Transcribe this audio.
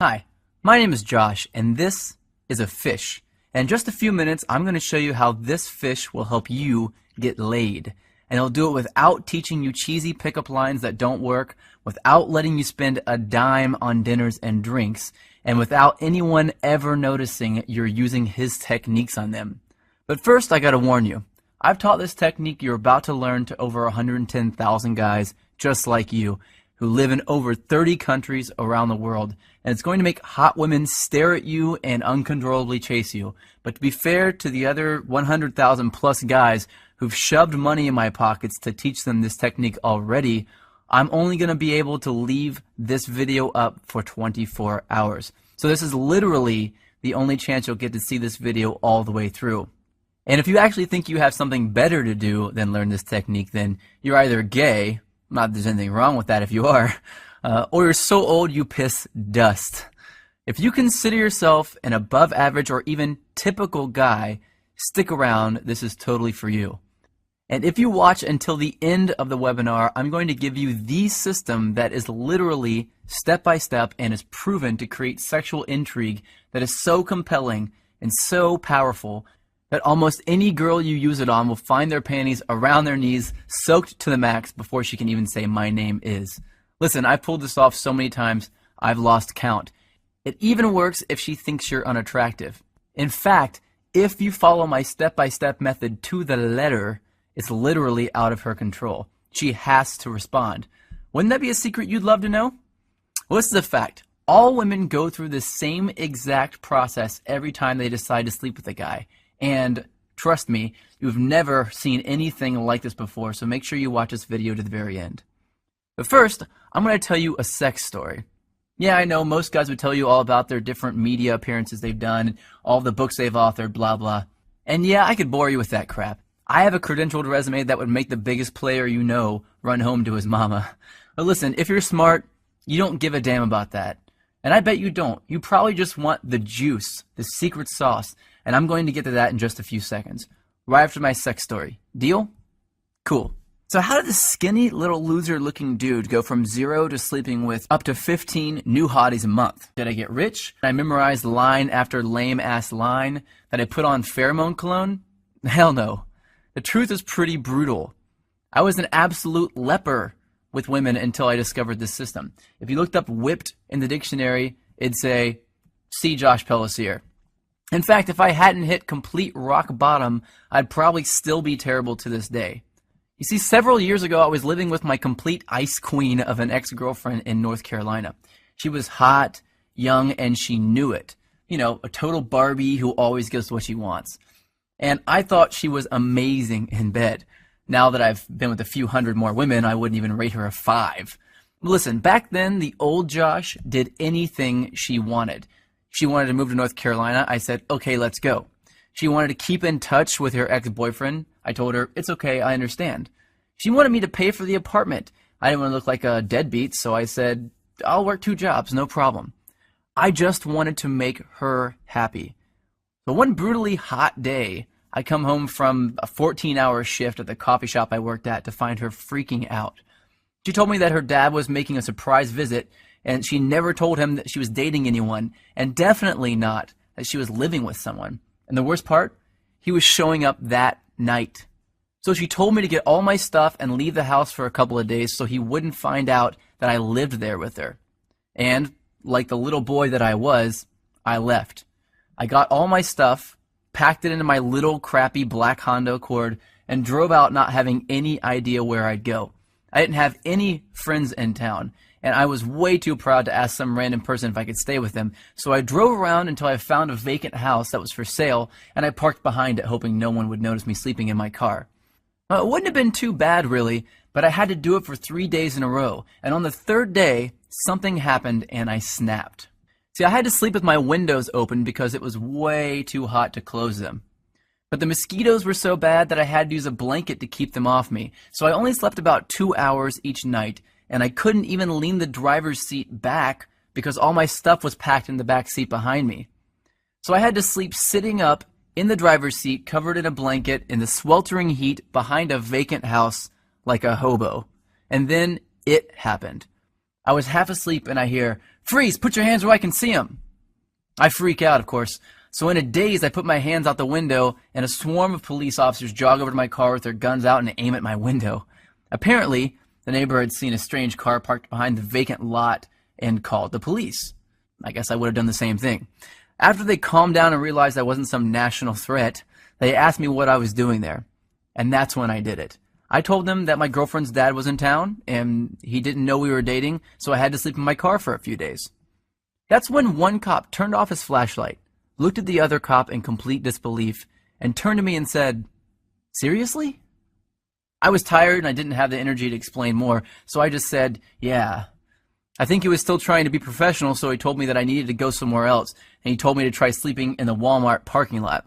Hi, my name is Josh, and this is a fish. And in just a few minutes, I'm going to show you how this fish will help you get laid. And it'll do it without teaching you cheesy pickup lines that don't work, without letting you spend a dime on dinners and drinks, and without anyone ever noticing you're using his techniques on them. But first, I gotta warn you, I've taught this technique you're about to learn to over 110,000 guys just like you, who live in over 30 countries around the world, and it's going to make hot women stare at you and uncontrollably chase you. But to be fair to the other 100,000 plus guys who've shoved money in my pockets to teach them this technique already, I'm only going to be able to leave this video up for 24 hours. So this is literally the only chance you'll get to see this video all the way through. And if you actually think you have something better to do than learn this technique, then you're either gay, not that there's anything wrong with that if you are, or you're so old you piss dust. If you consider yourself an above average or even typical guy, stick around, this is totally for you. And if you watch until the end of the webinar, I'm going to give you the system that is literally step by step and is proven to create sexual intrigue that is so compelling and so powerful that almost any girl you use it on will find their panties around their knees, soaked to the max before she can even say, "My name is." Listen, I've pulled this off so many times, I've lost count. It even works if she thinks you're unattractive. In fact, if you follow my step-by-step method to the letter, it's literally out of her control. She has to respond. Wouldn't that be a secret you'd love to know? Well, this is a fact. All women go through the same exact process every time they decide to sleep with a guy. And trust me, you've never seen anything like this before, so make sure you watch this video to the very end. But first, I'm going to tell you a sex story. Yeah, I know most guys would tell you all about their different media appearances they've done, all the books they've authored, blah, blah. And yeah, I could bore you with that crap. I have a credentialed resume that would make the biggest player you know run home to his mama. But listen, if you're smart, you don't give a damn about that. And I bet you don't. You probably just want the juice, the secret sauce. And I'm going to get to that in just a few seconds, right after my sex story. Deal? Cool. So how did this skinny little loser looking dude go from 0 to sleeping with up to 15 new hotties a month? Did I get rich? Did I memorize line after lame ass line? Did I put on pheromone cologne? Hell no. The truth is pretty brutal. I was an absolute leper with women until I discovered this system. If you looked up whipped in the dictionary, it'd say, see Josh Pellisier. In fact, if I hadn't hit complete rock bottom, I'd probably still be terrible to this day. You see, several years ago, I was living with my complete ice queen of an ex-girlfriend in North Carolina. She was hot, young, and she knew it. You know, a total Barbie who always gets what she wants. And I thought she was amazing in bed. Now that I've been with a few hundred more women, I wouldn't even rate her a 5. Listen, back then, the old Josh did anything she wanted. She wanted to move to North Carolina. I said, okay, let's go. She wanted to keep in touch with her ex-boyfriend. I told her, it's okay, I understand. She wanted me to pay for the apartment. I didn't want to look like a deadbeat, so I said, I'll work 2 jobs, no problem. I just wanted to make her happy. But one brutally hot day, I come home from a 14-hour shift at the coffee shop I worked at to find her freaking out. She told me that her dad was making a surprise visit, and she never told him that she was dating anyone, and definitely not that she was living with someone. And the worst part, he was showing up that night. So she told me to get all my stuff and leave the house for a couple of days so he wouldn't find out that I lived there with her. And, like the little boy that I was, I left. I got all my stuff, packed it into my little crappy black Honda Accord, and drove out not having any idea where I'd go. I didn't have any friends in town, and I was way too proud to ask some random person if I could stay with them, so I drove around until I found a vacant house that was for sale, and I parked behind it hoping no one would notice me sleeping in my car. It wouldn't have been too bad, really, but I had to do it for 3 days in a row, and on the 3rd day, something happened and I snapped. See, I had to sleep with my windows open because it was way too hot to close them. But the mosquitoes were so bad that I had to use a blanket to keep them off me, so I only slept about 2 hours each night, and I couldn't even lean the driver's seat back because all my stuff was packed in the back seat behind me. So I had to sleep sitting up in the driver's seat, covered in a blanket, in the sweltering heat behind a vacant house like a hobo. And then it happened. I was half asleep and I hear, "Freeze, put your hands where I can see them." I freak out, of course. So in a daze, I put my hands out the window and a swarm of police officers jog over to my car with their guns out and aim at my window. Apparently, the neighbor had seen a strange car parked behind the vacant lot and called the police. I guess I would have done the same thing. After they calmed down and realized I wasn't some national threat, they asked me what I was doing there. And that's when I did it. I told them that my girlfriend's dad was in town and he didn't know we were dating, so I had to sleep in my car for a few days. That's when one cop turned off his flashlight, looked at the other cop in complete disbelief, and turned to me and said, "Seriously?" I was tired and I didn't have the energy to explain more, so I just said, "Yeah." I think he was still trying to be professional, so he told me that I needed to go somewhere else, and he told me to try sleeping in the Walmart parking lot.